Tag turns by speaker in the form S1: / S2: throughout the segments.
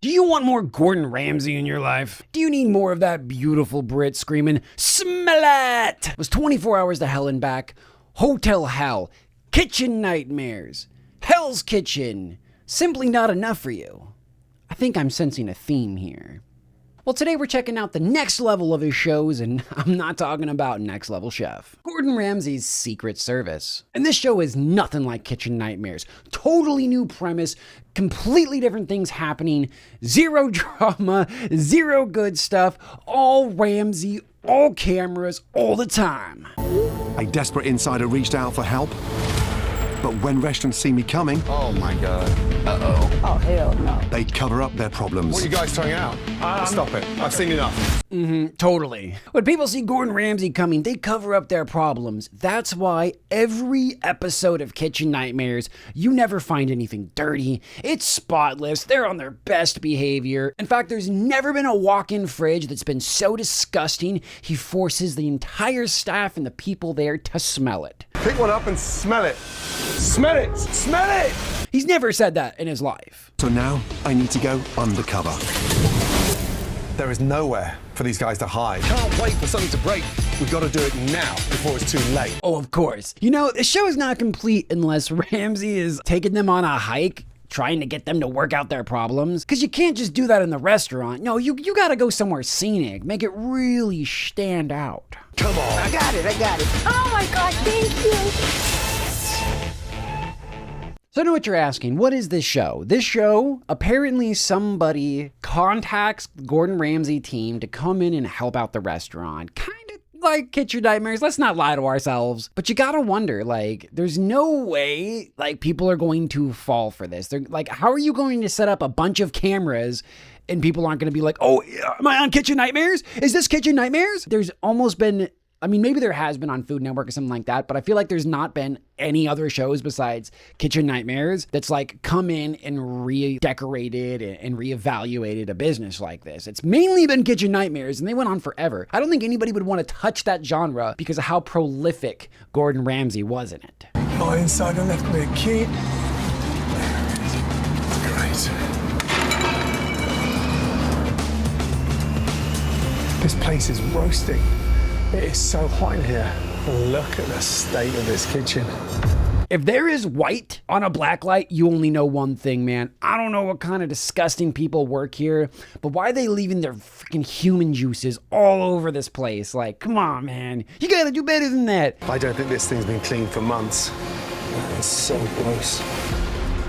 S1: Do you want more Gordon Ramsay in your life? Do you need more of that beautiful Brit screaming, "Smell it"? Was 24 Hours to Hell and Back, Hotel Hell, Kitchen Nightmares, Hell's Kitchen, simply not enough for you? I think I'm sensing a theme here. Well, today we're checking out the next level of his shows, and I'm not talking about Next Level Chef. Gordon Ramsay's Secret Service. And this show is nothing like Kitchen Nightmares. Totally new premise, completely different things happening, zero drama, zero good stuff, all Ramsay, all cameras, all the time.
S2: A desperate insider reached out for help, but when restaurants see me coming,
S3: Oh my God. Uh-oh.
S4: Oh, hell no.
S2: they cover up their problems.
S3: What are you guys throwing out? Stop it. I've seen enough.
S1: Totally. When people see Gordon Ramsay coming, they cover up their problems. That's why every episode of Kitchen Nightmares, you never find anything dirty. It's spotless. They're on their best behavior. In fact, there's never been a walk-in fridge that's been so disgusting, he forces the entire staff and the people there to smell it.
S3: Pick one up and smell it. Smell it. Smell it.
S1: He's never said that in his life.
S2: So now I need to go undercover.
S3: There is nowhere for these guys to hide. Can't wait for something to break. We've got to do it now before it's too late.
S1: Oh, of course. You know, the show is not complete unless Ramsay is taking them on a hike, trying to get them to work out their problems. Because you can't just do that in the restaurant. No, you got to go somewhere scenic. Make it really stand out.
S3: Come on.
S4: I got it. Oh my God, thank you.
S1: So I know what you're asking. What is this show? This show, apparently somebody contacts the Gordon Ramsay team to come in and help out the restaurant. Kind of like Kitchen Nightmares. Let's not lie to ourselves. But you gotta wonder, like, there's no way, like, people are going to fall for this. They're like, how are you going to set up a bunch of cameras and people aren't going to be like, oh, am I on Kitchen Nightmares? Is this Kitchen Nightmares? There's almost been... I mean, maybe there has been on Food Network or something like that, but I feel like there's not been any other shows besides Kitchen Nightmares that's like come in and redecorated and reevaluated a business like this. It's mainly been Kitchen Nightmares, and they went on forever. I don't think anybody would want to touch that genre because of how prolific Gordon Ramsay was in it.
S3: My insider left me a key. Great. This place is roasting. It is so hot in here. Look at the state of this kitchen.
S1: If there is white on a black light, you only know one thing, man. I don't know what kind of disgusting people work here, but why are they leaving their freaking human juices all over this place? Like, come on, man. You gotta do better than that.
S3: I don't think this thing's been cleaned for months. It's so gross.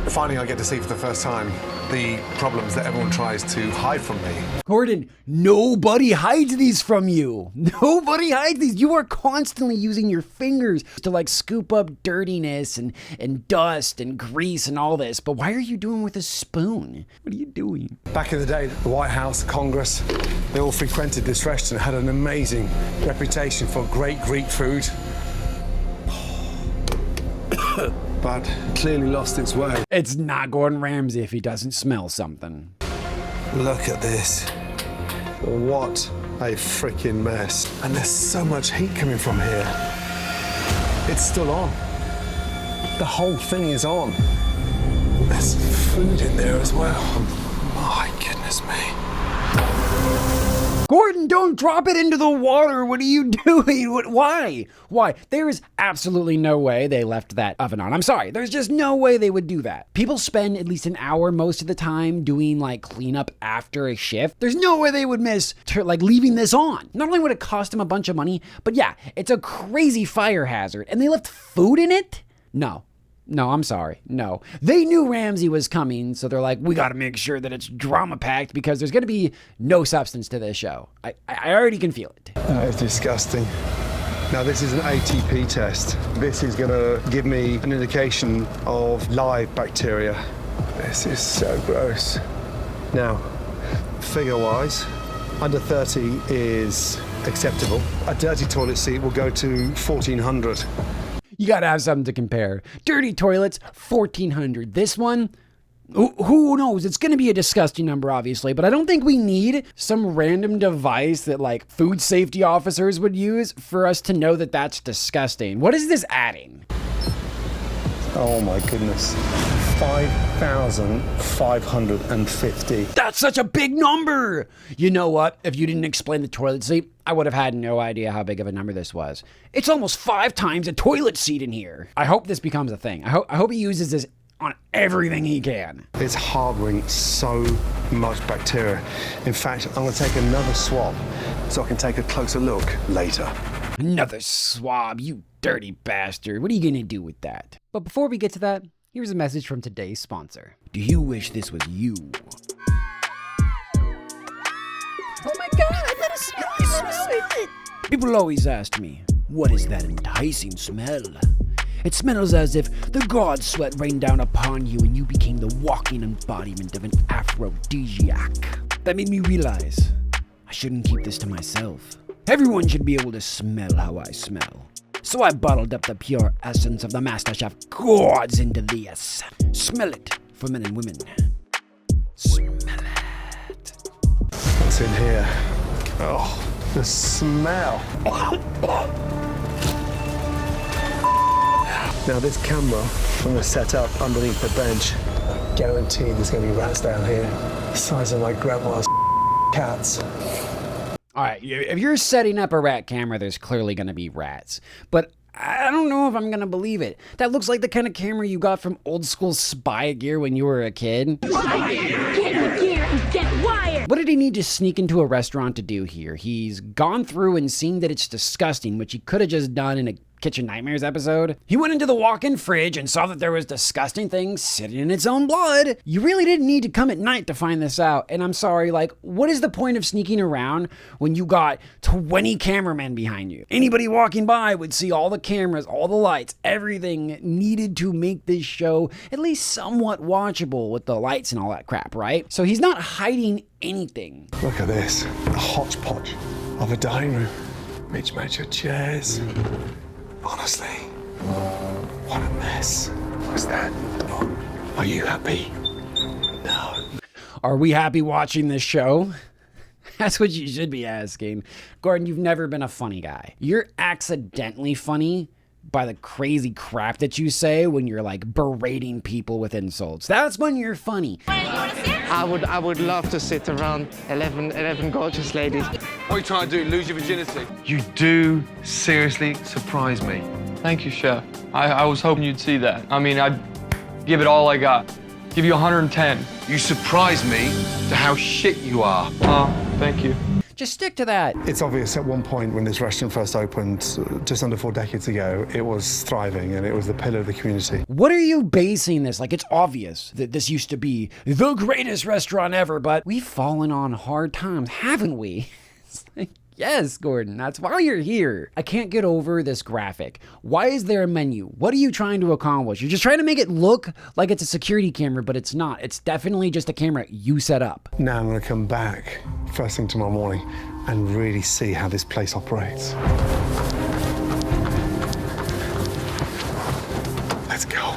S3: Finally, I get to see for the first time the problems that everyone tries to hide from me.
S1: Gordon, nobody hides these from you. Nobody hides these. You are constantly using your fingers to like scoop up dirtiness and dust and grease and all this. But why are you doing it with a spoon? What are you doing?
S3: Back in the day, the White House, Congress, they all frequented this restaurant, had an amazing reputation for great Greek food. But clearly lost its way.
S1: It's not Gordon Ramsay if he doesn't smell something.
S3: Look at this. What a freaking mess. And there's so much heat coming from here. It's still on. The whole thing is on. There's food in there as well. My goodness me.
S1: Gordon, don't drop it into the water. What are you doing? Why? Why? There is absolutely no way they left that oven on. I'm sorry. There's just no way they would do that. People spend at least an hour most of the time doing like cleanup after a shift. There's no way they would miss like leaving this on. Not only would it cost them a bunch of money, but yeah, it's a crazy fire hazard. And they left food in it? No, I'm sorry. No. They knew Ramsay was coming, so they're like, we got to make sure that it's drama-packed because there's going to be no substance to this show. I already can feel it.
S3: That is disgusting. Now, this is an ATP test. This is going to give me an indication of live bacteria. This is so gross. Now, figure-wise, under 30 is acceptable. A dirty toilet seat will go to 1,400.
S1: You gotta have something to compare. Dirty toilets, 1,400. This one, who knows? It's gonna be a disgusting number, obviously, but I don't think we need some random device that like food safety officers would use for us to know that that's disgusting. What is this adding?
S3: Oh my goodness. 5,550.
S1: That's such a big number! You know what? If you didn't explain the toilet seat, I would have had no idea how big of a number this was. It's almost 5 times a toilet seat in here. I hope this becomes a thing. I hope he uses this on everything he can.
S3: It's harboring so much bacteria. In fact, I'm going to take another swab so I can take a closer look later.
S1: Another swab, you dirty bastard. What are you gonna do with that? But before we get to that, here's a message from today's sponsor. Do you wish this was you? Oh my god, let us smell it! People always ask me, what is that enticing smell? It smells as if the god's sweat rained down upon you and you became the walking embodiment of an aphrodisiac. That made me realize I shouldn't keep this to myself. Everyone should be able to smell how I smell. So I bottled up the pure essence of the MasterChef gods into this. Smell it for men and women. Smell it.
S3: What's in here? Oh, the smell. Now this camera, I'm going to set up underneath the bench. Guaranteed there's going to be rats down here. The size of my grandma's cats.
S1: All right, if you're setting up a rat camera, there's clearly going to be rats. But I don't know if I'm going to believe it. That looks like the kind of camera you got from old school spy gear when you were a kid.
S4: Get the gear and get wired.
S1: What did he need to sneak into a restaurant to do here? He's gone through and seen that it's disgusting, which he could have just done in a Kitchen Nightmares episode. He went into the walk-in fridge and saw that there was disgusting things sitting in its own blood. You really didn't need to come at night to find this out. And I'm sorry, like, what is the point of sneaking around when you got 20 cameramen behind you? Anybody walking by would see all the cameras, all the lights, everything needed to make this show at least somewhat watchable with the lights and all that crap, right? So he's not hiding anything.
S3: Look at this, a hodgepodge of a dining room. Mismatched chairs. Honestly, what a mess. What's that? Are you happy? No.
S1: Are we happy watching this show? That's what you should be asking. Gordon, you've never been a funny guy. You're accidentally funny by the crazy crap that you say when you're like berating people with insults. That's when you're funny.
S5: I would love to sit around 11 gorgeous ladies.
S6: What are you trying to do, lose your virginity?
S7: You do seriously surprise me.
S8: Thank you, Chef. I was hoping you'd see that. I mean, I'd give it all I got. Give you 110.
S7: You surprise me to how shit you are.
S8: Thank you.
S1: Just stick to that.
S3: It's obvious at one point when this restaurant first opened, just under 4 decades ago, it was thriving and it was the pillar of the community.
S1: What are you basing this? Like, it's obvious that this used to be the greatest restaurant ever, but we've fallen on hard times, haven't we? It's like, yes, Gordon, that's why you're here. I can't get over this graphic. Why is there a menu? What are you trying to accomplish? You're just trying to make it look like it's a security camera, but it's not. It's definitely just a camera you set up.
S3: Now I'm going to come back first thing tomorrow morning and really see how this place operates. Let's go.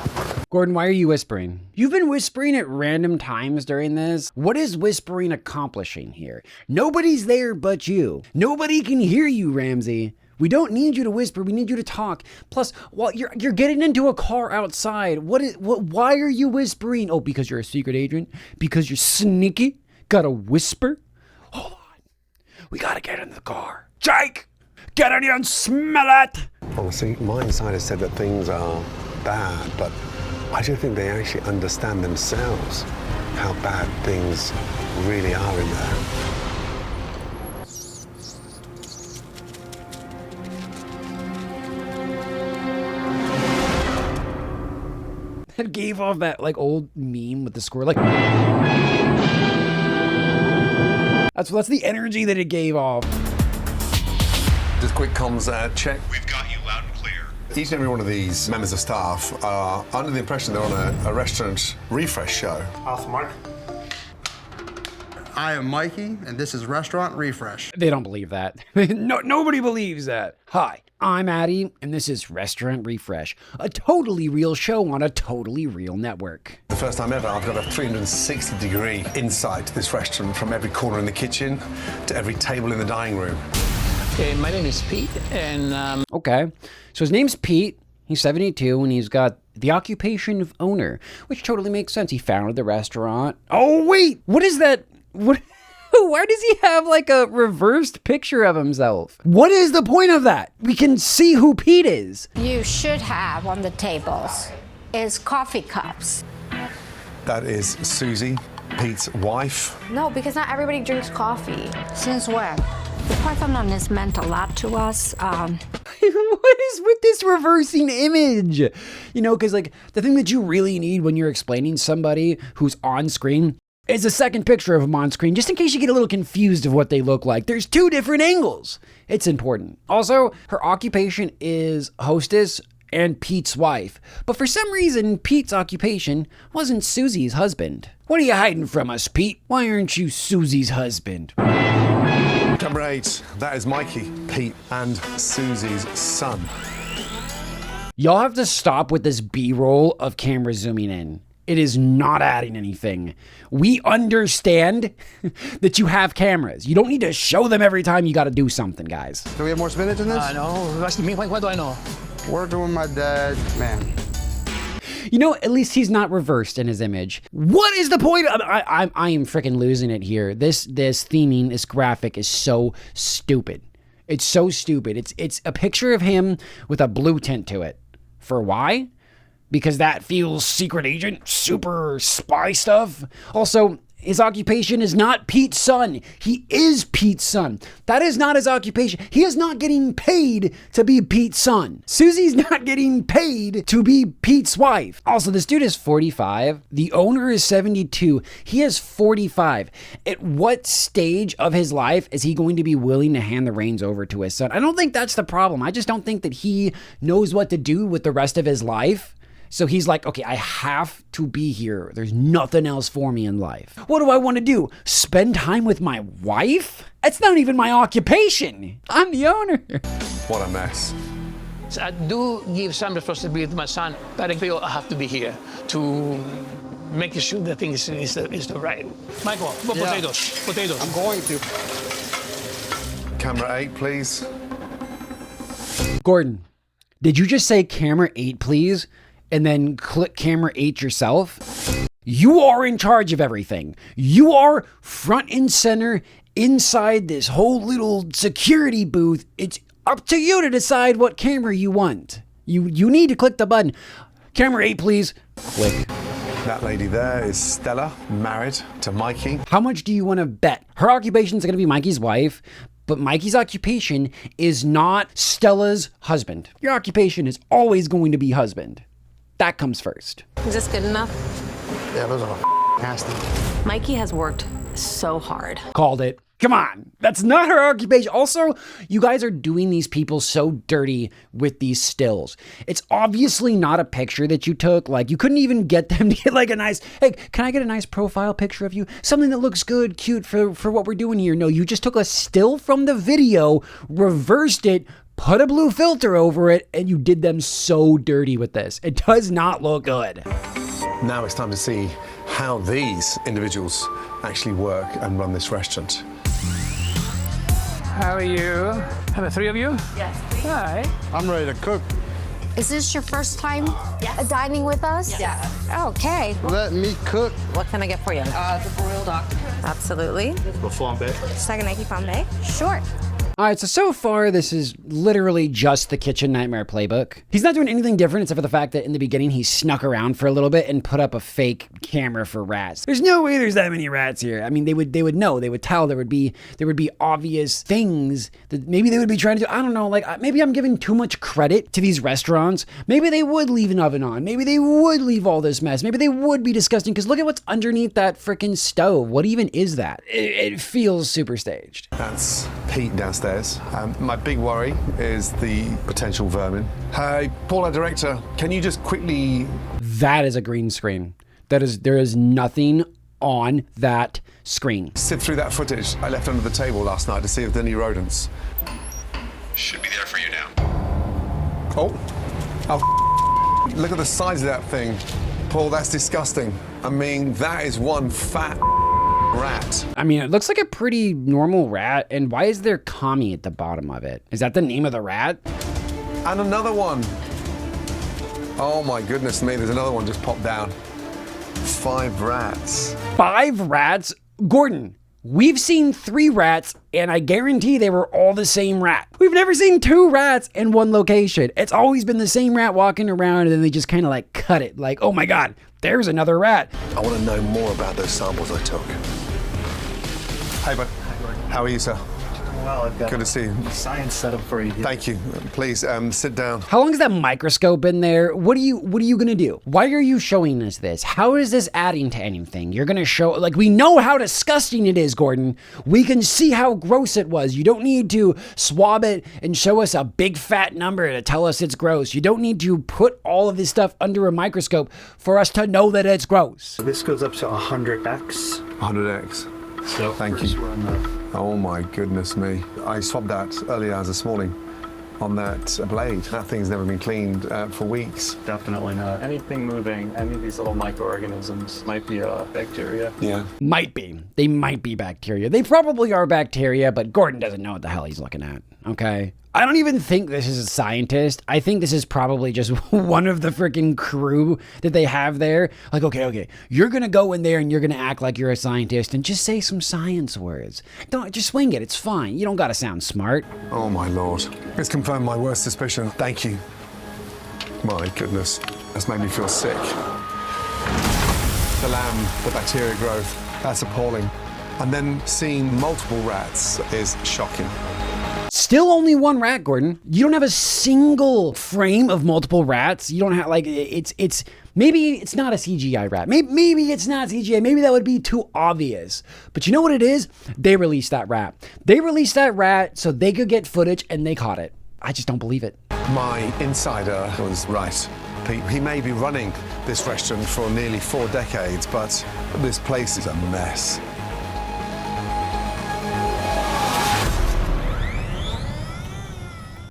S1: Gordon, why are you whispering? You've been whispering at random times during this. What is whispering accomplishing here? Nobody's there but you. Nobody can hear you, Ramsay. We don't need you to whisper. We need you to talk. Plus, while you're getting into a car outside. Why are you whispering? Oh, because you're a secret agent? Because you're sneaky? Gotta whisper? Hold on. We gotta get in the car. Jake! Get in here and smell it!
S3: Honestly, my insider said that things are bad, but I don't think they actually understand themselves how bad things really are in there.
S1: It gave off that like old meme with the squirrel, like that's the energy that it gave off.
S2: Just quick comms check.
S9: We've got you loud and clear.
S2: Each and every one of these members of staff are under the impression they're on a restaurant refresh show.
S3: Alpha Mark.
S10: I am Mikey, and this is Restaurant Refresh.
S1: They don't believe that. Nobody believes that. Hi, I'm Addy, and this is Restaurant Refresh, a totally real show on a totally real network.
S2: The first time ever, I've got a 360-degree insight to this restaurant, from every corner in the kitchen to every table in the dining room.
S5: My name is Pete, and
S1: Okay, so his name's Pete. He's 72, and he's got the occupation of owner, which totally makes sense. He founded the restaurant. Oh, wait, what is that? What? Why does he have like a reversed picture of himself? What is the point of that? We can see who Pete is.
S9: You should have on the tables is coffee cups.
S2: That is Susie, Pete's wife.
S9: No, because not everybody drinks coffee. Since when? The Parthenon has meant a lot to us.
S1: What is with this reversing image? You know, because like the thing that you really need when you're explaining somebody who's on screen is a second picture of them on screen, just in case you get a little confused of what they look like. There's two different angles. It's important. Also, her occupation is hostess and Pete's wife. But for some reason, Pete's occupation wasn't Susie's husband. What are you hiding from us, Pete? Why aren't you Susie's husband?
S2: Camera 8, that is Mikey, Pete, and Susie's son.
S1: Y'all have to stop with this B-roll of camera zooming in. It is not adding anything. We understand that you have cameras. You don't need to show them every time you got to do something, guys.
S10: Do we have more spinach in this?
S11: No, ask me, what do I know?
S10: Working with my dad, man.
S1: You know, at least he's not reversed in his image. What is the point? I am freaking losing it here. This theming, this graphic is so stupid. It's so stupid. It's a picture of him with a blue tint to it. For why? Because that feels secret agent, super spy stuff. Also, his occupation is not Pete's son. He is Pete's son. That is not his occupation. He is not getting paid to be Pete's son. Susie's not getting paid to be Pete's wife. Also, this dude is 45. The owner is 72. He is 45. At what stage of his life is he going to be willing to hand the reins over to his son? I don't think that's the problem. I just don't think that he knows what to do with the rest of his life. So he's like, okay, I have to be here. There's nothing else for me in life. What do I want to do? Spend time with my wife? That's not even my occupation. I'm the owner.
S2: What a mess.
S11: So I do give some responsibility to my son, but I feel I have to be here to make sure the thing is the right. Michael, what potatoes? Potatoes.
S10: I'm going to.
S2: Camera 8, please.
S1: Gordon, did you just say camera 8, please? And then click camera 8 yourself? You are in charge of everything. You are front and center inside this whole little security booth. It's up to you to decide what camera you want. You need to click the button. Camera 8, please. Click.
S2: That lady there is Stella, married to Mikey.
S1: How much do you want to bet? Her occupation is going to be Mikey's wife, but Mikey's occupation is not Stella's husband. Your occupation is always going to be husband. That comes first.
S12: Is this good enough?
S10: Yeah, those are nasty.
S12: Mikey has worked so hard.
S1: Called it. Come on. That's not her occupation. Also, you guys are doing these people so dirty with these stills. It's obviously not a picture that you took. Like, you couldn't even get them to get like a nice, hey, can I get a nice profile picture of you? Something that looks good, cute for what we're doing here. No, you just took a still from the video, reversed it, put a blue filter over it, and you did them so dirty with this. It does not look good.
S2: Now it's time to see how these individuals actually work and run this restaurant.
S11: How are you? Are the three of you?
S12: Yes.
S11: Hi.
S10: I'm ready to cook.
S9: Is this your first time dining with us?
S12: Yeah.
S9: Okay.
S10: Let me cook.
S12: What can I get for you? The broiled octopus. Absolutely.
S10: The flambe.
S9: Saganaki flambe? Sure.
S1: All right, so far, this is literally just the Kitchen Nightmare playbook. He's not doing anything different except for the fact that in the beginning, he snuck around for a little bit and put up a fake camera for rats. There's no way there's that many rats here. I mean, they would know, they would tell, there would be obvious things that maybe they would be trying to do. I don't know, like maybe I'm giving too much credit to these restaurants. Maybe they would leave an oven on. Maybe they would leave all this mess. Maybe they would be disgusting because look at what's underneath that freaking stove. What even is that? It feels super staged.
S2: That's Pete downstairs. My big worry is the potential vermin. Hey, Paula, director, can you just quickly...
S1: That is a green screen. There is nothing on that screen.
S2: Sift through that footage I left under the table last night to see if there are any rodents.
S7: Should be there for you now.
S2: Oh, look at the size of that thing. Paul, that's disgusting. I mean, that is one fat rat.
S1: I mean, it looks like a pretty normal rat. And why is there Kami at the bottom of it? Is that the name of the rat?
S2: And another one. Oh my goodness me, there's another one just popped down. 5 rats.
S1: 5 rats? Gordon, we've seen 3 rats, and I guarantee they were all the same rat. We've never seen 2 rats in one location. It's always been the same rat walking around, and then they just kind of like cut it. Like, oh my God, there's another rat.
S2: I want to know more about those samples I took. Hey, bud. How are you, sir?
S10: Well, I've got
S2: Good to see you.
S10: Science set up for you.
S2: Thank you. Please, sit down.
S1: How long is that microscope in there? What are you gonna do? Why are you showing us this? How is this adding to anything? You're gonna show, like, we know how disgusting it is, Gordon. We can see how gross it was. You don't need to swab it and show us a big fat number to tell us it's gross. You don't need to put all of this stuff under a microscope for us to know that it's gross.
S10: This goes up to 100x.
S2: 100x.
S10: So
S2: thank you. Oh my goodness me. I swabbed that early hours this morning on that blade. That thing's never been cleaned for weeks.
S13: Definitely not. Anything moving, any of these little microorganisms might be bacteria.
S2: Yeah.
S1: Might be. They might be bacteria. They probably are bacteria, but Gordon doesn't know what the hell he's looking at, okay? I don't even think this is a scientist. I think this is probably just one of the freaking crew that they have there. Like, okay, you're gonna go in there and you're gonna act like you're a scientist and just say some science words. Don't just swing it, it's fine. You don't gotta sound smart.
S2: Oh my Lord. It's confirmed my worst suspicion. Thank you. My goodness. That's made me feel sick. The lamb, the bacteria growth, that's appalling. And then seeing multiple rats is shocking.
S1: Still only 1 rat, Gordon. You don't have a single frame of multiple rats. You don't have, like, it's maybe it's not a CGI rat. Maybe it's not CGI. Maybe that would be too obvious. But you know what it is? They released that rat. They released that rat so they could get footage, and they caught it. I just don't believe it.
S2: My insider was right. He may be running this restaurant for nearly 4 decades, but this place is a mess.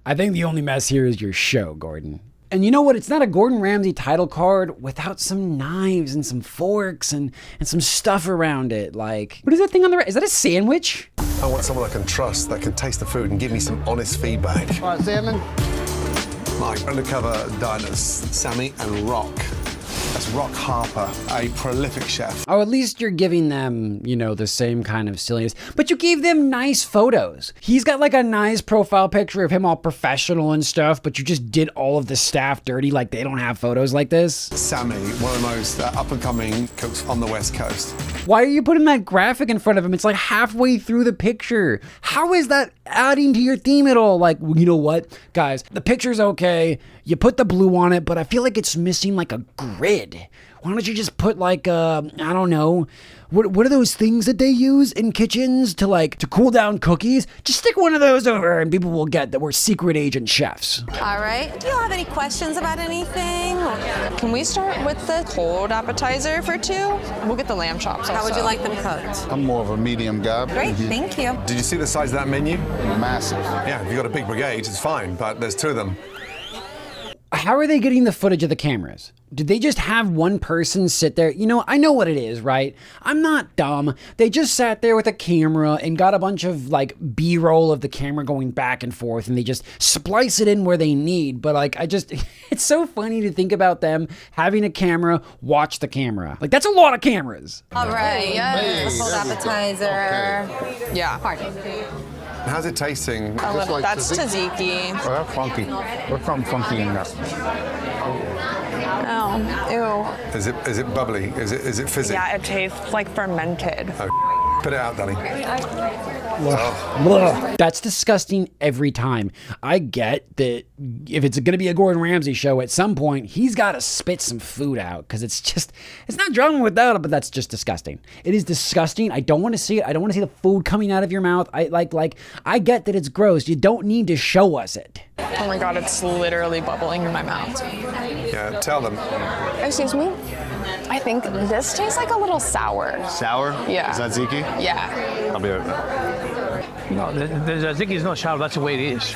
S1: I think the only mess here is your show, Gordon. And you know what? It's not a Gordon Ramsay title card without some knives and some forks and some stuff around it. Like, what is that thing on the right? Is that a sandwich?
S2: I want someone I can trust, that can taste the food and give me some honest feedback.
S10: All right, salmon.
S2: My undercover diners, Sammy and Rock. That's Rock Harper, a prolific chef.
S1: Oh, at least you're giving them, you know, the same kind of silliness. But you gave them nice photos. He's got like a nice profile picture of him all professional and stuff, but you just did all of the staff dirty like they don't have photos like this.
S2: Sammy, one of the most up-and-coming cooks on the West Coast.
S1: Why are you putting that graphic in front of him? It's like halfway through the picture. How is that adding to your theme at all? Like, you know what, guys, the picture's okay. You put the blue on it, but I feel like it's missing like a grid. Why don't you just put like, I don't know, what are those things that they use in kitchens to cool down cookies? Just stick one of those over and people will get that we're secret agent chefs.
S12: All right. Do you have any questions about anything? Can we start with the cold appetizer for 2? We'll get the lamb chops also. How would you like them cooked?
S10: I'm more of a medium guy.
S12: Great, thank you.
S2: Did you see the size of that menu?
S10: Massive.
S2: Yeah, if you've got a big brigade, it's fine, but there's 2 of them.
S1: How are they getting the footage of the cameras? Did they just have one person sit there? You know, I know what it is, right? I'm not dumb. They just sat there with a camera and got a bunch of like B-roll of the camera going back and forth, and they just splice it in where they need. But like, it's so funny to think about them having a camera watch the camera. Like, that's a lot of cameras.
S12: All right, yes. Cold appetizer. Okay. Yeah. Pardon.
S2: How's it tasting?
S12: Like that's tzatziki.
S10: Oh, that's funky. What's something funky in that?
S12: Oh, ew.
S2: Is it bubbly? Is it fizzy?
S14: Yeah, it tastes like fermented.
S2: Oh, put it out, darling.
S1: That's disgusting every time. I get that if it's going to be a Gordon Ramsay show, at some point, he's got to spit some food out because it's not drama without it, but that's just disgusting. It is disgusting. I don't want to see it. I don't want to see the food coming out of your mouth. I get that it's gross. You don't need to show us it.
S14: Oh my God, it's literally bubbling in my mouth.
S2: Yeah, tell them.
S14: Excuse me? I think this tastes like a little sour.
S10: Sour?
S14: Yeah.
S10: Is that tzatziki?
S14: Yeah.
S10: I'll be right back.
S11: No, the tzatziki is not sour. That's the way it is.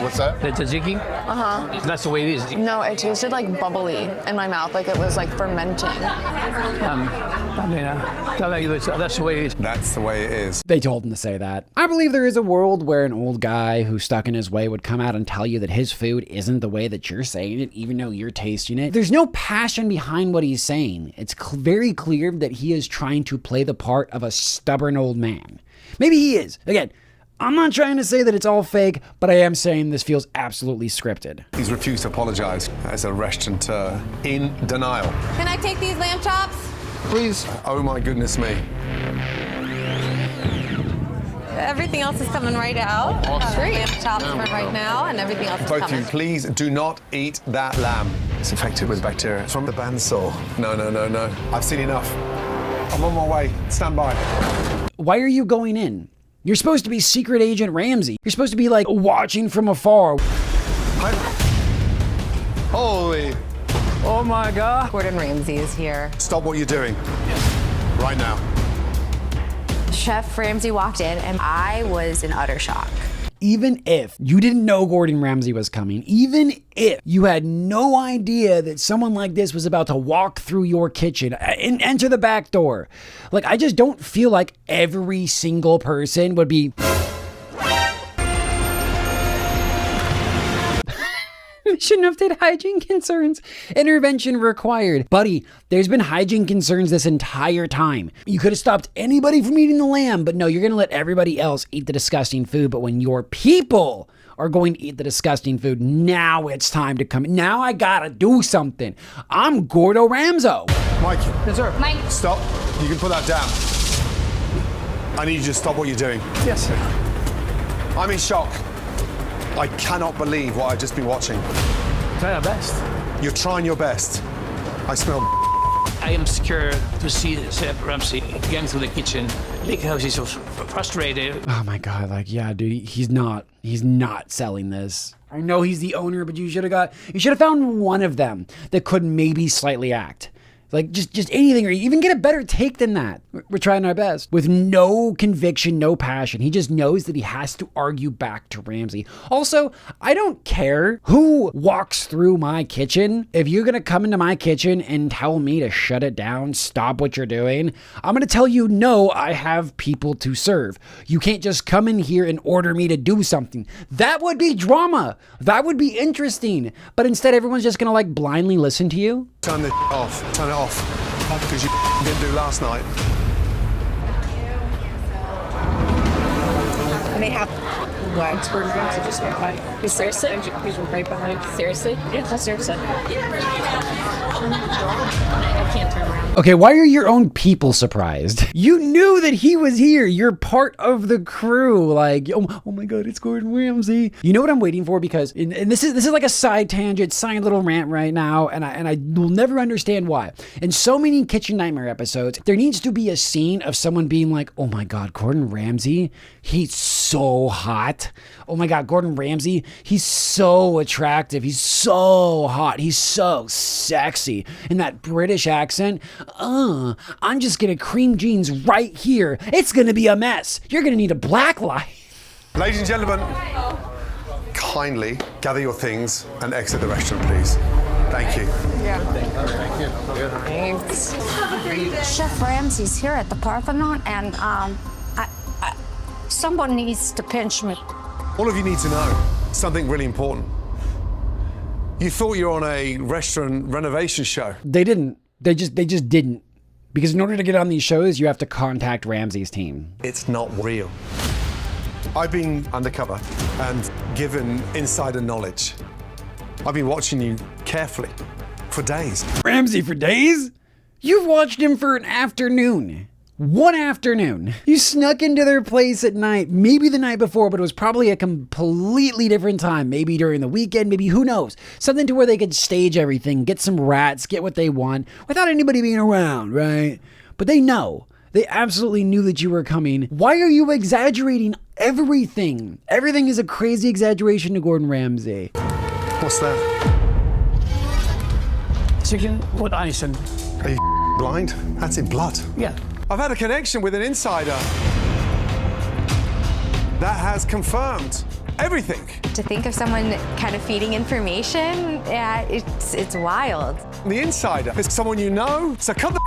S10: What's that?
S11: The tzatziki?
S14: Uh-huh.
S11: That's the way it is.
S14: No, it tasted like bubbly in my mouth, like it was like fermenting.
S11: That's the way it is.
S2: That's the way it is.
S1: They told him to say that. I believe there is a world where an old guy who's stuck in his way would come out and tell you that his food isn't the way that you're saying it, even though you're tasting it. There's no passion behind what he's saying. It's very clear that he is trying to play the part of a stubborn old man. Maybe he is. Again, I'm not trying to say that it's all fake, but I am saying this feels absolutely scripted.
S2: He's refused to apologize as a restaurateur in denial.
S12: Can I take these lamb chops?
S2: Please. Oh my goodness me.
S12: Everything else is coming right out. Lamb chops for right now, and everything else is
S2: Both
S12: coming.
S2: of you, please do not eat that lamb. It's infected with bacteria. It's from the bandsaw. No. I've seen enough. I'm on my way. Stand by.
S1: Why are you going in? You're supposed to be Secret Agent Ramsay. You're supposed to be like watching from afar.
S2: Holy.
S11: Oh my God.
S12: Gordon Ramsay is here.
S2: Stop what you're doing. Right now.
S9: Chef Ramsay walked in and I was in utter shock.
S1: Even if you didn't know Gordon Ramsay was coming, even if you had no idea that someone like this was about to walk through your kitchen and enter the back door, like, I just don't feel like every single person would be... Mission update: hygiene concerns. Intervention required. Buddy, there's been hygiene concerns this entire time. You could have stopped anybody from eating the lamb, but no, you're going to let everybody else eat the disgusting food. But when your people are going to eat the disgusting food, now it's time to come. Now I got to do something. I'm Gordo Ramso.
S2: Mike.
S11: Yes, sir.
S14: Mike.
S2: Stop. You can put that down. I need you to stop what you're doing.
S11: Yes, sir.
S2: I'm in shock. I cannot believe what I've just been watching.
S11: Try our best.
S2: You're trying your best. I smell.
S11: I am scared to see Chef Ramsay going through the kitchen. Look how he's so frustrated.
S1: Oh my God, like, yeah, dude, he's not selling this. I know he's the owner, but you should have found one of them that could maybe slightly act. Like, just anything, or even get a better take than that. We're trying our best. With no conviction, no passion. He just knows that he has to argue back to Ramsay. Also, I don't care who walks through my kitchen. If you're gonna come into my kitchen and tell me to shut it down, stop what you're doing, I'm gonna tell you, no, I have people to serve. You can't just come in here and order me to do something. That would be drama. That would be interesting. But instead, everyone's just gonna like blindly listen to you.
S2: Turn the off. Turn it off. Because you didn't do last night.
S14: They have what? Gordon Ramsay just went by. Seriously? He's right behind. Seriously? Yeah, seriously. I can't turn around.
S1: Okay, why are your own people surprised? You knew that he was here. You're part of the crew. Like, oh my God, it's Gordon Ramsay. You know what I'm waiting for? Because, and this is like a side tangent, side little rant right now, and I will never understand why. In so many Kitchen Nightmare episodes, there needs to be a scene of someone being like, oh my God, Gordon Ramsay, he's so hot. Oh my God, Gordon Ramsay, he's so attractive. He's so hot. He's so sexy. In that British accent, I'm just gonna cream jeans right here. It's gonna be a mess. You're gonna need a black light.
S2: Ladies and gentlemen, kindly gather your things and exit the restaurant, please. Thank you.
S14: Yeah. Thanks.
S9: Chef Ramsay's here at the Parthenon, and someone needs to pinch me.
S2: All of you need to know something really important. You thought you were on a restaurant renovation show.
S1: They didn't. They just didn't. Because in order to get on these shows, you have to contact Ramsay's team.
S2: It's not real. I've been undercover and given insider knowledge. I've been watching you carefully for days.
S1: Ramsay for days? You've watched him for an afternoon. One afternoon. You snuck into their place at night, maybe the night before, but it was probably a completely different time. Maybe during the weekend, maybe who knows. Something to where they could stage everything, get some rats, get what they want, without anybody being around, right? But they know. They absolutely knew that you were coming. Why are you exaggerating everything? Everything is a crazy exaggeration to Gordon Ramsay.
S2: What's that?
S11: Chicken with icing.
S2: Are you blind? That's in blood.
S11: Yeah.
S2: I've had a connection with an insider that has confirmed everything.
S15: To think of someone kind of feeding information, yeah, it's wild.
S2: The insider is someone you know, so cut the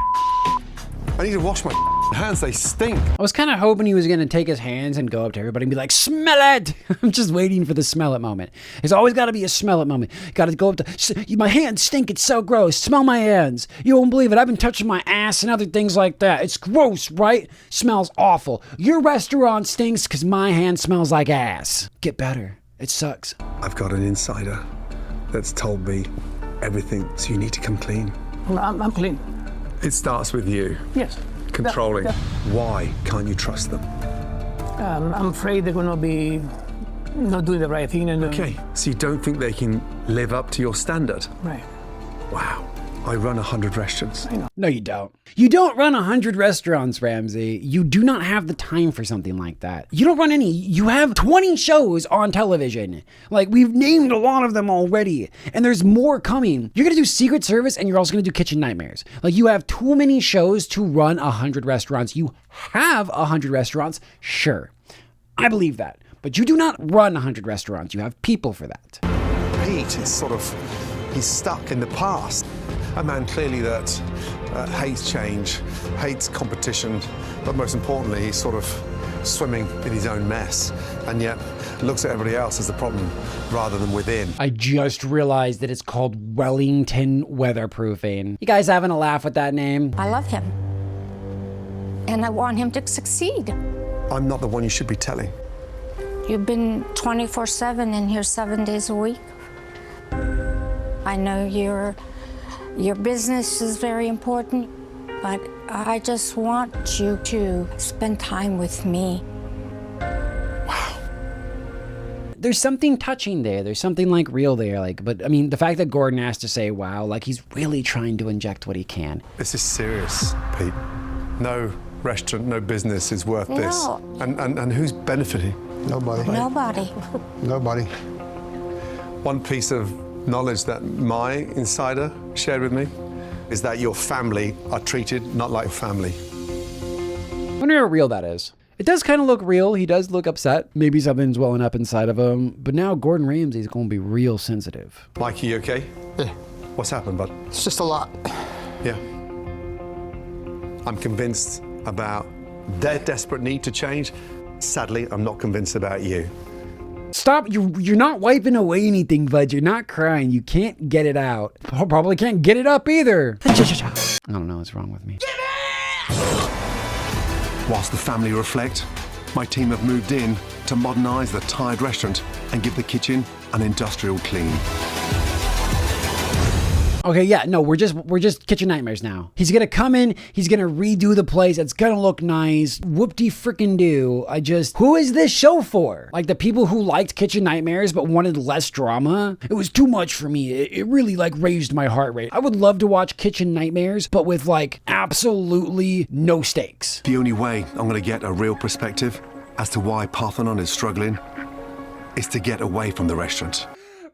S2: I need to wash my hands, they stink.
S1: I was kind of hoping he was going to take his hands and go up to everybody and be like, smell it! I'm just waiting for the smell it moment. There's always got to be a smell it moment. Got to go up to, my hands stink, it's so gross. Smell my hands. You won't believe it, I've been touching my ass and other things like that. It's gross, right? Smells awful. Your restaurant stinks because my hand smells like ass. Get better. It sucks.
S2: I've got an insider that's told me everything, so you need to come clean.
S11: I'm clean.
S2: It starts with you.
S11: Yes.
S2: Controlling. Why can't you trust them?
S11: I'm afraid they're going to be not doing the right thing. And
S2: okay, so you don't think they can live up to your standard?
S11: Right.
S2: Wow. I run 100 restaurants.
S11: I know.
S1: No, you don't. You don't run 100 restaurants, Ramsay. You do not have the time for something like that. You don't run any. You have 20 shows on television. Like, we've named a lot of them already, and there's more coming. You're going to do Secret Service, and you're also going to do Kitchen Nightmares. Like, you have too many shows to run 100 restaurants. You have 100 restaurants, sure. I believe that. But you do not run 100 restaurants. You have people for that.
S2: Pete is he's stuck in the past. A man clearly that hates change, hates competition, but most importantly, he's sort of swimming in his own mess, and yet looks at everybody else as the problem rather than within.
S1: I just realized that it's called Wellington Weatherproofing. You guys having a laugh with that name?
S9: I love him. And I want him to succeed.
S2: I'm not the one you should be telling.
S9: You've been 24/7 in here 7 days a week. I know your business is very important, but I just want you to spend time with me.
S2: Wow.
S1: There's something touching there. There's something like real there. Like, but I mean, the fact that Gordon has to say, wow, like he's really trying to inject what he can.
S2: This is serious, Pete. No restaurant, no business is worth this. And who's benefiting?
S3: Nobody.
S9: Nobody.
S3: Nobody.
S2: One piece of knowledge that my insider shared with me is that your family are treated not like family.
S1: I wonder how real that is. It does kind of look real. He does look upset. Maybe something's welling up inside of him. But now Gordon Ramsay's going to be real sensitive.
S2: Mikey, you okay?
S10: Yeah.
S2: What's happened, bud?
S10: It's just a lot.
S2: Yeah. I'm convinced about their desperate need to change. Sadly, I'm not convinced about you.
S1: Stop. You're not wiping away anything, bud. You're not crying. You can't get it out. Probably can't get it up either. I don't know what's wrong with me.
S2: Whilst the family reflect, my team have moved in to modernise the tired restaurant and give the kitchen an industrial clean.
S1: Okay, yeah, no, we're just Kitchen Nightmares now. He's gonna come in, he's gonna redo the place, it's gonna look nice. Whoop-de-frickin-do. Who is this show for? Like the people who liked Kitchen Nightmares but wanted less drama? It was too much for me. It really like raised my heart rate. I would love to watch Kitchen Nightmares, but with like absolutely no stakes.
S2: The only way I'm gonna get a real perspective as to why Parthenon is struggling is to get away from the restaurant.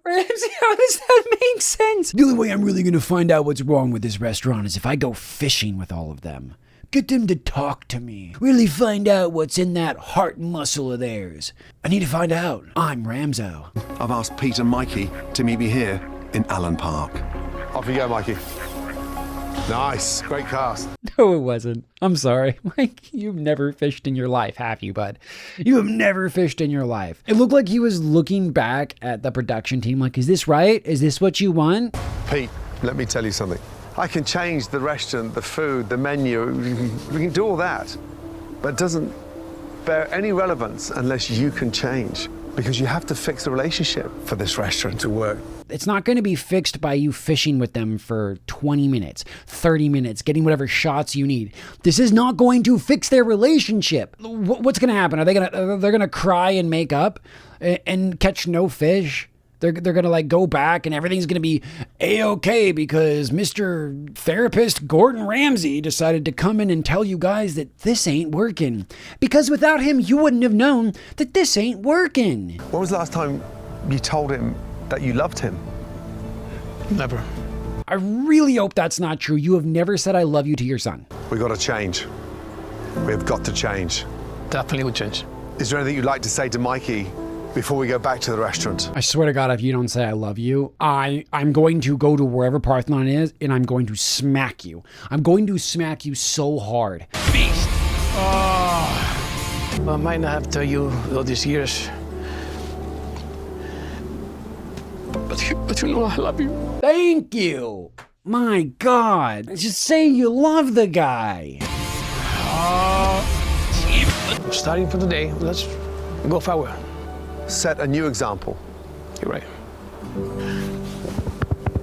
S1: Ramsay, how does that make sense? The only way I'm really gonna find out what's wrong with this restaurant is if I go fishing with all of them. Get them to talk to me. Really find out what's in that heart muscle of theirs. I need to find out. I'm Ramso.
S2: I've asked Pete and Mikey to meet me here in Allen Park. Off you go, Mikey. Nice, great cast.
S1: No, it wasn't. I'm sorry. Like, you've never fished in your life, have you, bud? You have never fished in your life. It looked like he was looking back at the production team like, is this right? Is this what you want?
S2: Pete, let me tell you something. I can change the restaurant, the food, the menu. We can do all that. But it doesn't bear any relevance unless you can change. Because you have to fix the relationship for this restaurant to work.
S1: It's not going to be fixed by you fishing with them for 20 minutes, 30 minutes, getting whatever shots you need. This is not going to fix their relationship. What's going to happen? They're going to cry and make up and catch no fish? They're going to like go back and everything's going to be A-okay because Mr. Therapist Gordon Ramsay decided to come in and tell you guys that this ain't working. Because without him, you wouldn't have known that this ain't working.
S2: When was the last time you told him that you loved him?
S11: Never.
S1: I really hope that's not true. You have never said I love you to your son.
S2: We've got to change. We've got to change.
S11: Definitely would change.
S2: Is there anything you'd like to say to Mikey before we go back to the restaurant.
S1: I swear to God, if you don't say I love you, I'm going to go to wherever Parthenon is and I'm going to smack you. I'm going to smack you so hard.
S11: Beast. Oh, I might not have told you all these years. But you know I love you.
S1: Thank you. My God. Just say you love the guy.
S11: Starting from today, let's go forward.
S2: Set a new example.
S11: You're right.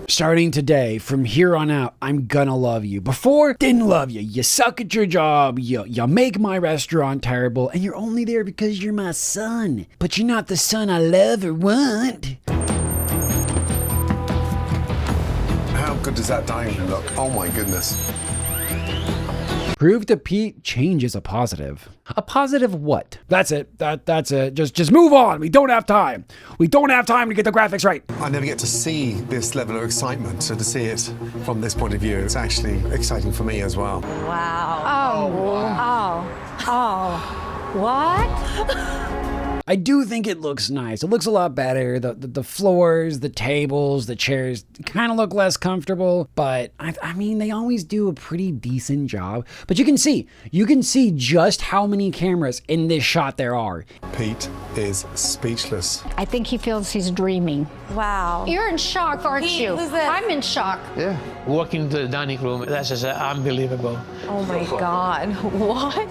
S1: Starting today, from here on out, I'm gonna love you. Before, didn't love you. You suck at your job, you make my restaurant terrible, and you're only there because you're my son. But you're not the son I love or want.
S2: How good does that dining room look? Oh my goodness.
S1: Prove to Pete change is a positive. A positive what? That's it. That's it. Just move on. We don't have time. We don't have time to get the graphics right.
S2: I never get to see this level of excitement, so to see it from this point of view, it's actually exciting for me as well.
S9: Wow. Oh. What?
S1: I do think it looks nice. It looks a lot better. The floors, the tables, the chairs kind of look less comfortable, but I mean, they always do a pretty decent job. But you can see just how many cameras in this shot there are.
S2: Pete is speechless.
S9: I think he feels he's dreaming.
S12: Wow.
S9: You're in shock, aren't you? I'm in shock.
S11: Yeah. Walking to the dining room, that's just unbelievable.
S12: Oh my God. What?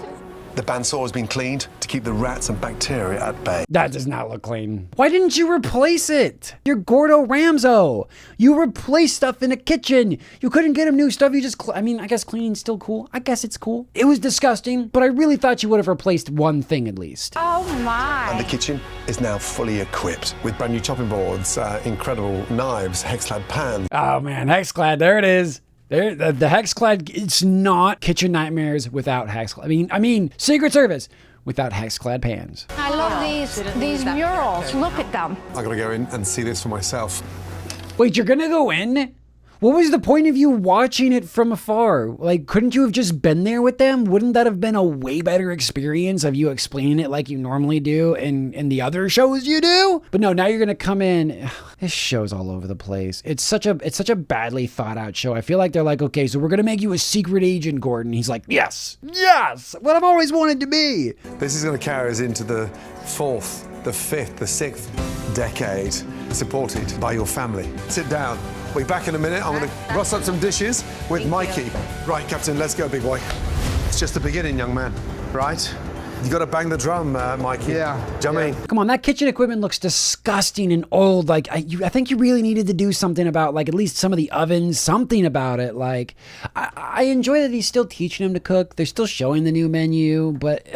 S2: The bandsaw has been cleaned to keep the rats and bacteria at bay.
S1: That does not look clean. Why didn't you replace it? You're Gordo Ramso. You replace stuff in a kitchen. You couldn't get him new stuff. You just, I guess cleaning's still cool. I guess it's cool. It was disgusting, but I really thought you would have replaced one thing at least.
S9: Oh my.
S2: And the kitchen is now fully equipped with brand new chopping boards, incredible knives, hex-clad pans.
S1: Oh man, hex-clad, there it is. There, the hex-clad, it's not Kitchen Nightmares without hex-clad. I mean, Secret Service without hex-clad pans.
S9: I love these murals. Look at them.
S2: I gotta go in and see this for myself.
S1: Wait, you're gonna go in? What was the point of you watching it from afar? Like, couldn't you have just been there with them? Wouldn't that have been a way better experience of you explaining it like you normally do in the other shows you do? But no, now you're gonna come in. This show's all over the place. It's such a badly thought out show. I feel like they're like, okay, so we're gonna make you a secret agent, Gordon. He's like, yes, what I've always wanted to be.
S2: This is gonna carry us into the 4th, the 5th, the 6th decade, supported by your family. Sit down. We'll be back in a minute. I'm going to rust up some dishes with Mikey. Right, Captain, let's go, big boy. It's just the beginning, young man, right? You got to bang the drum, Mikey.
S3: Yeah.
S2: Do you know what I mean?
S1: Come on, that kitchen equipment looks disgusting and old. Like, I think you really needed to do something about, like, at least some of the ovens, something about it. Like, I enjoy that he's still teaching him to cook. They're still showing the new menu, but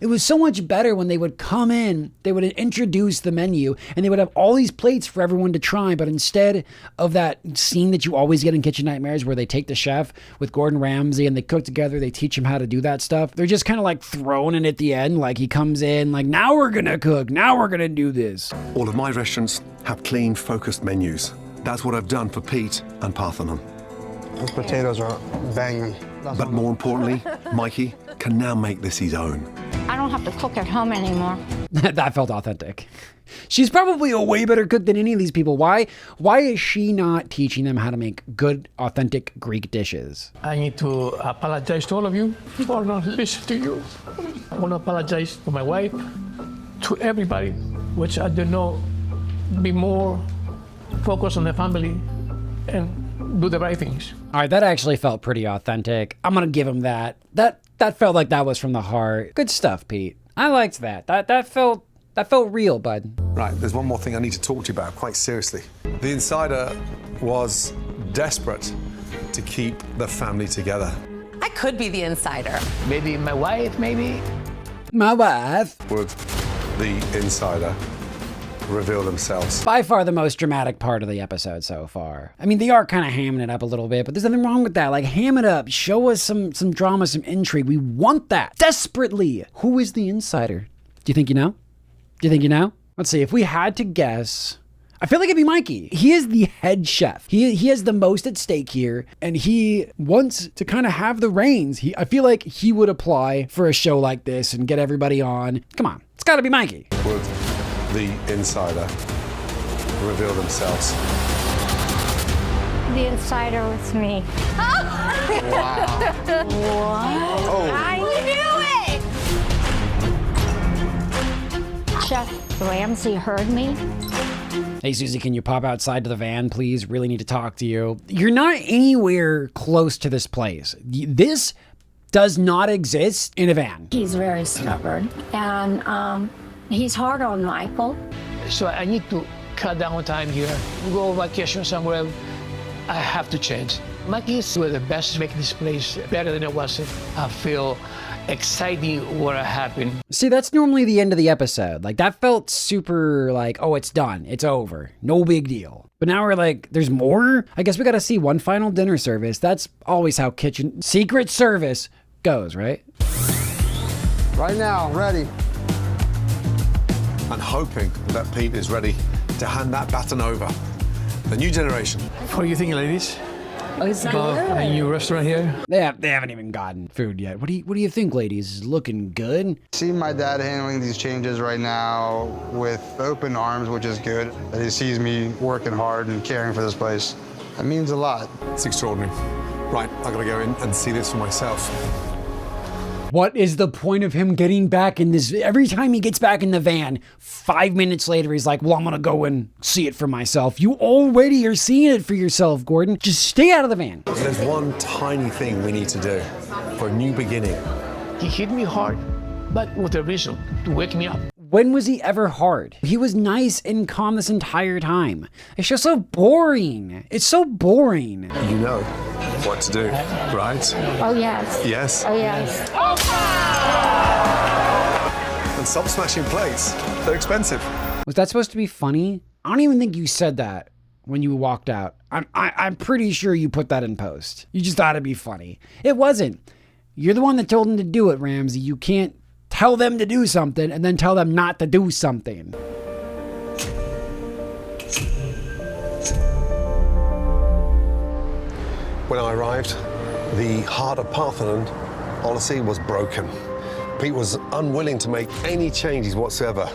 S1: it was so much better when they would come in, they would introduce the menu, and they would have all these plates for everyone to try. But instead of that scene that you always get in Kitchen Nightmares where they take the chef with Gordon Ramsay and they cook together, they teach him how to do that stuff. They're just kind of like throwing it at the end. Like he comes in, like, now we're gonna cook, now we're gonna do this.
S2: All of my restaurants have clean, focused menus. That's what I've done for Pete and Parthenon.
S3: Those potatoes are banging.
S2: But more importantly, Mikey can now make this his own.
S9: I don't have to cook at home anymore.
S1: That felt authentic. She's probably a way better cook than any of these people. Why is she not teaching them how to make good, authentic Greek dishes?
S11: I need to apologize to all of you for not listening to you. I want to apologize to my wife, to everybody, which I don't know, be more focused on the family and do the right things.
S1: All right, that actually felt pretty authentic. I'm gonna give him that. That felt like that was from the heart. Good stuff, Pete. I liked that. That felt real, bud.
S2: Right, there's one more thing I need to talk to you about, quite seriously. The insider was desperate to keep the family together.
S12: I could be the insider.
S11: Maybe my wife, maybe.
S1: My wife.
S2: Would the insider reveal themselves?
S1: By far the most dramatic part of the episode so far. I mean, they are kind of hamming it up a little bit, but there's nothing wrong with that. Like, ham it up. Show us some drama, some intrigue. We want that desperately. Who is the insider? Do you think you know? Do you think you know? Let's see. If we had to guess, I feel like it'd be Mikey. He is the head chef. He has the most at stake here, and he wants to kind of have the reins. I feel like he would apply for a show like this and get everybody on. Come on. It's got to be Mikey.
S2: Would the insider reveal themselves.
S9: The insider with me.
S10: Wow.
S9: What?
S2: Oh.
S9: I knew it! Chef Ramsay heard me.
S1: Hey, Susie, can you pop outside to the van, please? Really need to talk to you. You're not anywhere close to this place. This does not exist in a van.
S9: He's very stubborn, and he's hard on Michael.
S11: So I need to cut down time here. Go on vacation somewhere. I have to change. My kids were the best to make this place better than it was. I feel exciting what happened.
S1: See, that's normally the end of the episode. Like, that felt super like, oh, it's done. It's over. No big deal. But now we're like, there's more? I guess we gotta see one final dinner service. That's always how kitchen secret service goes, right?
S3: Right now, ready.
S2: And hoping that Pete is ready to hand that baton over. The new generation.
S11: What do you think, ladies?
S14: It's
S11: About a new restaurant here?
S1: They haven't even gotten food yet. What do you think, ladies? Is it looking good?
S10: See my dad handling these changes right now with open arms, which is good. That he sees me working hard and caring for this place. That means a lot.
S2: It's extraordinary. Right, I gotta go in and see this for myself.
S1: What is the point of him getting back in this? Every time he gets back in the van, 5 minutes later, he's like, well, I'm gonna go and see it for myself. You already are seeing it for yourself, Gordon. Just stay out of the van.
S2: There's one tiny thing we need to do for a new beginning.
S11: He hit me hard, but with a reason, to wake me up.
S1: When was he ever hard? He was nice and calm this entire time. It's just so boring. It's so boring.
S2: You know what to do, right?
S9: Oh, yes.
S2: Yes?
S9: Oh, yes.
S2: And stop smashing plates. They're expensive.
S1: Was that supposed to be funny? I don't even think you said that when you walked out. I'm pretty sure you put that in post. You just thought it'd be funny. It wasn't. You're the one that told him to do it, Ramsay. You can't tell them to do something and then tell them not to do something.
S2: When I arrived, the heart of Parthenon policy was broken. Pete was unwilling to make any changes whatsoever,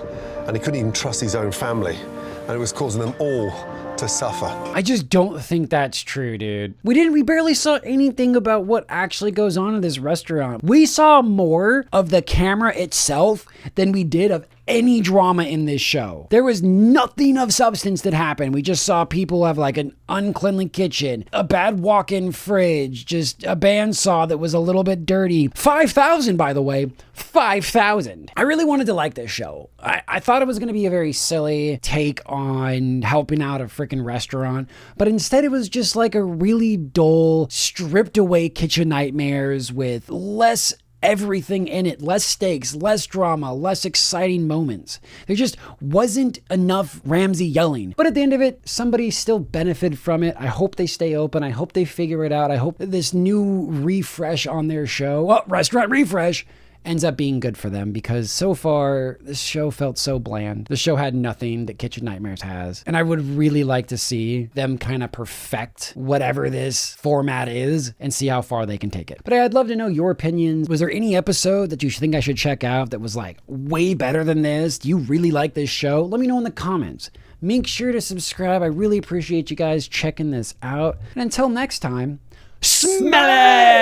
S2: and he couldn't even trust his own family, and it was causing them all to suffer.
S1: I just don't think that's true, dude. We barely saw anything about what actually goes on in this restaurant. We saw more of the camera itself than we did of any drama in this show. There was nothing of substance that happened. We just saw people have like an uncleanly kitchen, a bad walk-in fridge, just a bandsaw that was a little bit dirty. 5,000, by the way. 5,000. I really wanted to like this show. I thought it was going to be a very silly take on helping out a freaking restaurant, but instead it was just like a really dull, stripped away kitchen nightmares with less everything in it, less stakes, less drama, less exciting moments. There just wasn't enough Ramsay yelling. But at the end of it, somebody still benefited from it. I hope they stay open. I hope they figure it out. I hope this new refresh on their show, restaurant refresh, ends up being good for them, because so far this show felt so bland. The show had nothing that Kitchen Nightmares has, and I would really like to see them kind of perfect whatever this format is and see how far they can take it. But I'd love to know your opinions. Was there any episode that you think I should check out that was like way better than this? Do you really like this show? Let me know in the comments. Make sure to subscribe. I really appreciate you guys checking this out. And until next time, smell it!